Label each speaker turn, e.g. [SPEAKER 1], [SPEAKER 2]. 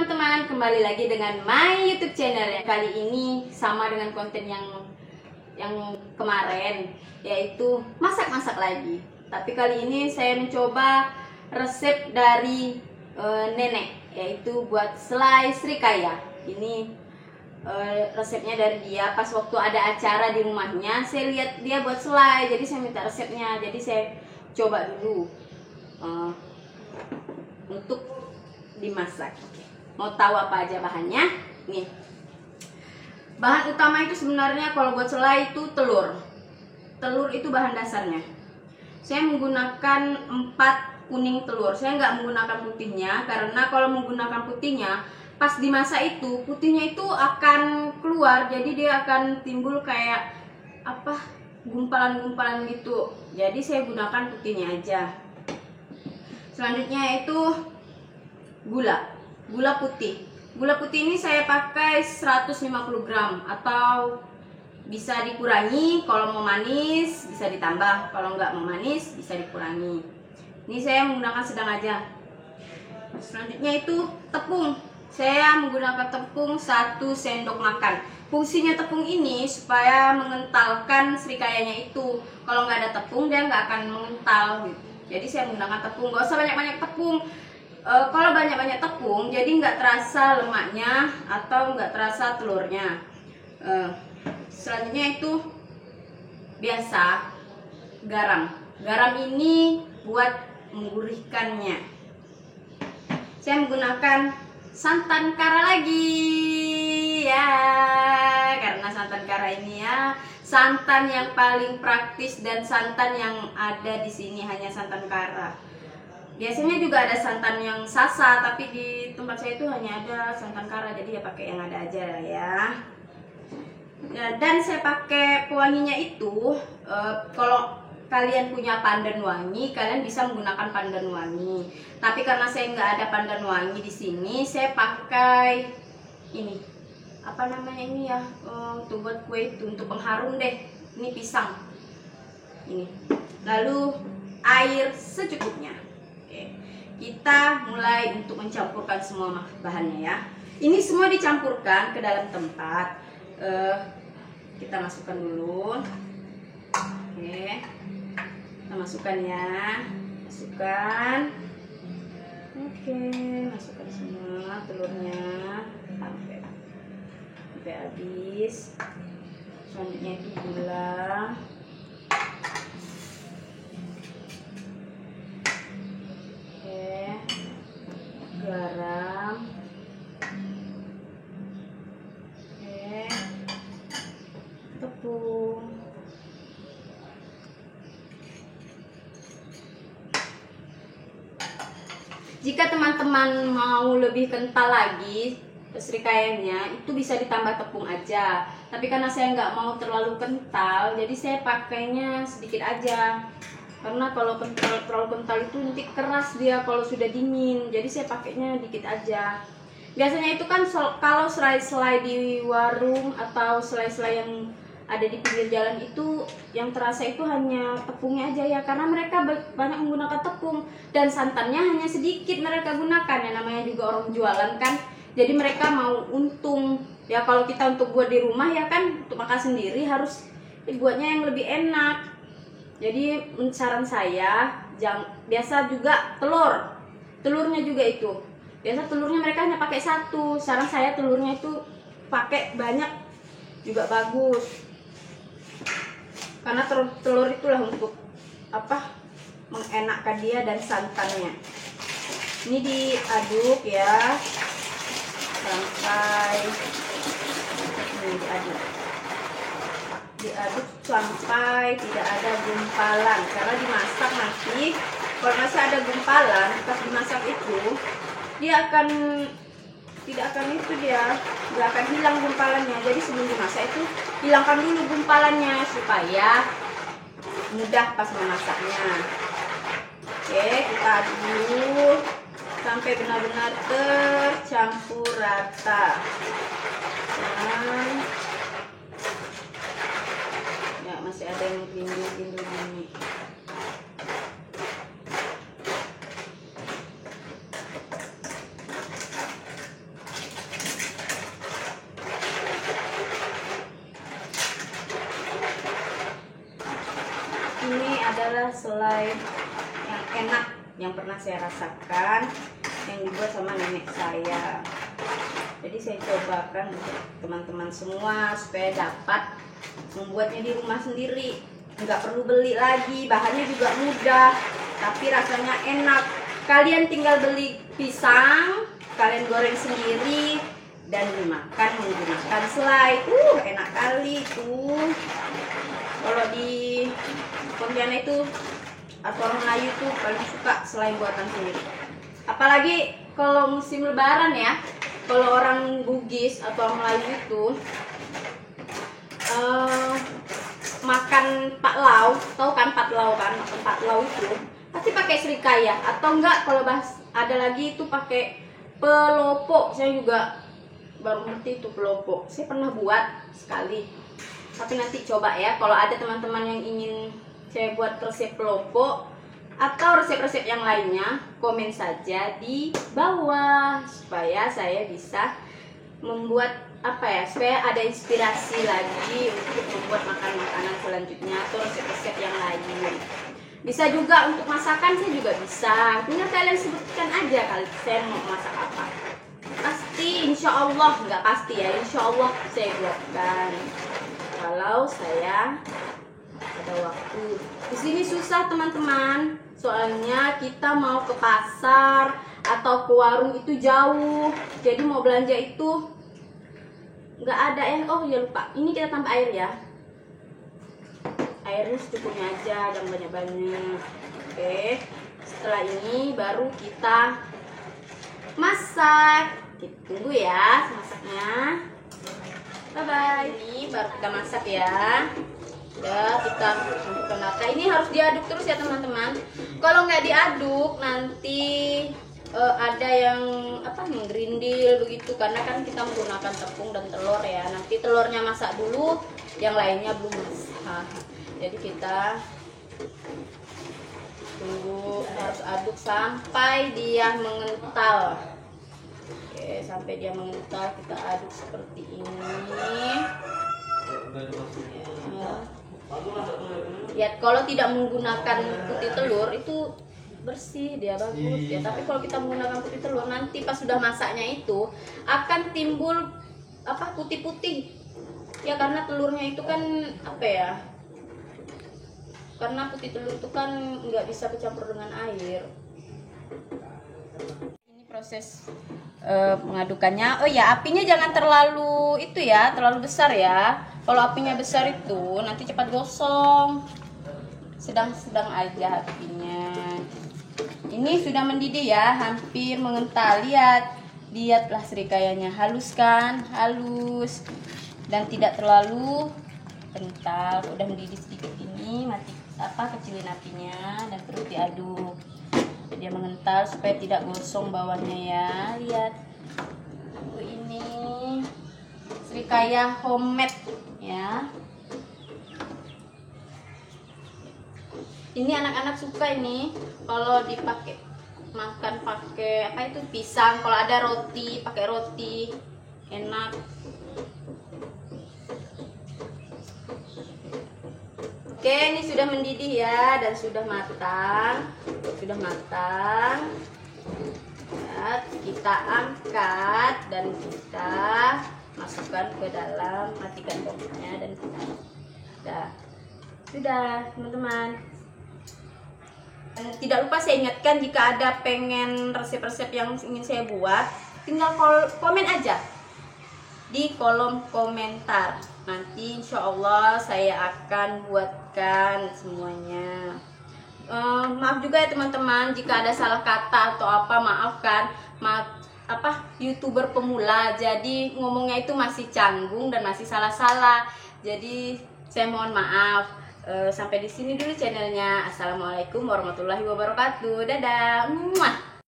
[SPEAKER 1] teman-teman, kembali lagi dengan my YouTube channel. Kali ini sama dengan konten yang kemarin, yaitu masak-masak lagi. Tapi kali ini saya mencoba resep dari nenek, yaitu buat selai srikaya. Ini resepnya dari dia. Pas waktu ada acara di rumahnya, saya lihat dia buat selai, jadi saya minta resepnya. Jadi saya coba dulu untuk dimasak. Mau tahu apa aja bahannya? Nih, bahan utama itu sebenarnya kalau buat selai itu telur. Telur itu bahan dasarnya. Saya menggunakan 4 kuning telur. Saya nggak menggunakan putihnya karena kalau menggunakan putihnya, pas dimasak itu putihnya itu akan keluar, jadi dia akan timbul kayak apa, gumpalan-gumpalan gitu. Jadi saya gunakan putihnya aja. Selanjutnya itu gula putih. Gula putih ini saya pakai 150 gram atau bisa dikurangi. Kalau mau manis bisa ditambah, kalau nggak mau manis bisa dikurangi. Ini saya menggunakan sedang aja. Selanjutnya itu tepung. Saya menggunakan tepung 1 sendok makan. Fungsinya tepung ini supaya mengentalkan srikayanya itu. Kalau nggak ada tepung dia nggak akan mengental gitu. Jadi saya menggunakan tepung. Nggak usah banyak-banyak tepung. Kalau banyak-banyak tepung jadi nggak terasa lemaknya atau nggak terasa telurnya. Selanjutnya itu biasa garam. Garam ini buat menggurihkannya. Saya menggunakan santan kara lagi ya, karena santan kara ini ya santan yang paling praktis dan santan yang ada di sini hanya santan kara. Biasanya juga ada santan yang sasa, tapi di tempat saya itu hanya ada santan kara, jadi ya pakai yang ada aja ya. Dan saya pakai pewanginya itu, kalau kalian punya pandan wangi, kalian bisa menggunakan pandan wangi. Tapi karena saya nggak ada pandan wangi di sini, saya pakai ini, apa namanya ini ya, untuk buat kue itu, untuk pengharum deh. Ini pisang. Ini. Lalu air secukupnya. Oke. Kita mulai untuk mencampurkan semua bahannya ya. Ini semua dicampurkan ke dalam tempat. Kita masukkan dulu. Oke. Kita masukkan ya. Masukkan. Oke, masukkan semua telurnya sampai habis. Selanjutnya itu gula. Garam, tepung, jika teman-teman mau lebih kental lagi srikayanya, itu bisa ditambah tepung aja. Tapi karena saya nggak mau terlalu kental, jadi saya pakainya sedikit aja. Karena kalau terlalu kental itu nanti keras dia kalau sudah dingin. Jadi saya pakainya dikit aja. Biasanya itu kan kalau selai-selai di warung atau selai-selai yang ada di pinggir jalan itu, yang terasa itu hanya tepungnya aja ya. Karena mereka banyak menggunakan tepung dan santannya hanya sedikit mereka gunakan. Ya namanya juga orang jualan kan. Jadi mereka mau untung. Ya kalau kita untuk buat di rumah ya kan, untuk makan sendiri harus dibuatnya yang lebih enak. Jadi saran saya, biasa juga telurnya juga itu. Biasa telurnya mereka hanya pakai 1. Saran saya telurnya itu pakai banyak juga bagus. Karena telur itulah untuk apa? Mengenakkan dia dan santannya. Ini diaduk ya sampai ini diaduk sampai tidak ada gumpalan. Karena dimasak nanti kalau masih ada gumpalan pas dimasak itu dia tidak akan hilang gumpalannya. Jadi sebelum dimasak itu hilangkan dulu gumpalannya supaya mudah pas memasaknya. Oke, kita aduk dulu sampai benar-benar tercampur rata. Masih ada yang pindu-pindu gini. adalah selai yang enak yang pernah saya rasakan, yang dibuat sama nenek saya. Jadi saya cobakan untuk teman-teman semua supaya dapat membuatnya di rumah sendiri. Nggak perlu beli lagi, bahannya juga mudah, tapi rasanya enak. Kalian tinggal beli pisang, kalian goreng sendiri dan dimakan menggunakan selai. Enak kali tuh. Kalau di Pontianak itu atau orang Melayu tuh paling suka selai buatan sendiri. Apalagi kalau musim lebaran ya. Kalau orang Bugis atau orang Melayu itu makan paklau, tahu kan paklau kan? Paklau itu pasti pakai serikaya atau enggak kalau ada lagi itu pakai pelopo. Saya juga baru ngerti itu pelopo. Saya pernah buat sekali. Tapi nanti coba ya, kalau ada teman-teman yang ingin saya buat resep pelopo atau resep-resep yang lainnya, komen saja di bawah supaya saya bisa membuat supaya ada inspirasi lagi untuk membuat makanan selanjutnya atau resep-resep yang lain. Bisa juga untuk masakan, saya juga bisa. Tinggal kalian sebutkan aja kali saya mau masak apa. Pasti, insya Allah, nggak pasti ya, insya Allah saya buatkan. Kalau saya ada waktu. Di sini susah teman-teman, soalnya kita mau ke pasar atau ke warung itu jauh. Jadi mau belanja itu nggak ada ya. Oh ya lupa, ini kita tambah air ya. Airnya secukupnya aja, jangan banyak-banyak. Oke, setelah ini baru kita masak. Kita tunggu ya masaknya. Bye bye. Ini baru kita masak ya. Udah kita masukkan nata. Ini harus diaduk terus ya teman-teman. Kalau nggak diaduk nanti ada yang menggerindil begitu, karena kan kita menggunakan tepung dan telur ya. Nanti telurnya masak dulu, yang lainnya belum masak. Jadi kita tunggu, harus aduk sampai dia mengental. Oke, sampai dia mengental kita aduk seperti ini. Ya, kalau tidak menggunakan putih telur itu bersih, dia bagus ya. Tapi kalau kita menggunakan putih telur, nanti pas sudah masaknya itu akan timbul putih-putih ya, karena telurnya itu kan karena putih telur itu kan nggak bisa bercampur dengan air. Ini proses mengadukannya. Oh ya, apinya jangan terlalu terlalu besar ya. Kalau apinya besar itu nanti cepat gosong. Sedang-sedang aja apinya. Ini sudah mendidih ya, hampir mengental. Lihatlah serikayanya, halus kan? Halus dan tidak terlalu kental. Udah mendidih sedikit ini, kecilin apinya dan terus diaduk. Dia mengental supaya tidak gosong bawahnya ya. Lihat. Ini serikaya homemade ya. Ini anak-anak suka ini kalau dipakai makan pakai pisang. Kalau ada roti, pakai roti enak. Oke, ini sudah mendidih ya dan sudah matang. Ya, kita angkat dan kita masukkan ke dalam, matikan kompornya dan sudah teman-teman. Tidak lupa saya ingatkan, jika ada pengen resep-resep yang ingin saya buat, tinggal komen aja di kolom komentar. Nanti insya Allah saya akan buatkan semuanya. Maaf juga ya teman-teman jika ada salah kata atau maafkan. YouTuber pemula, jadi ngomongnya itu masih canggung dan masih salah-salah. Jadi saya mohon maaf. Sampai di sini dulu channelnya. Assalamualaikum warahmatullahi wabarakatuh. Dadah. Muah.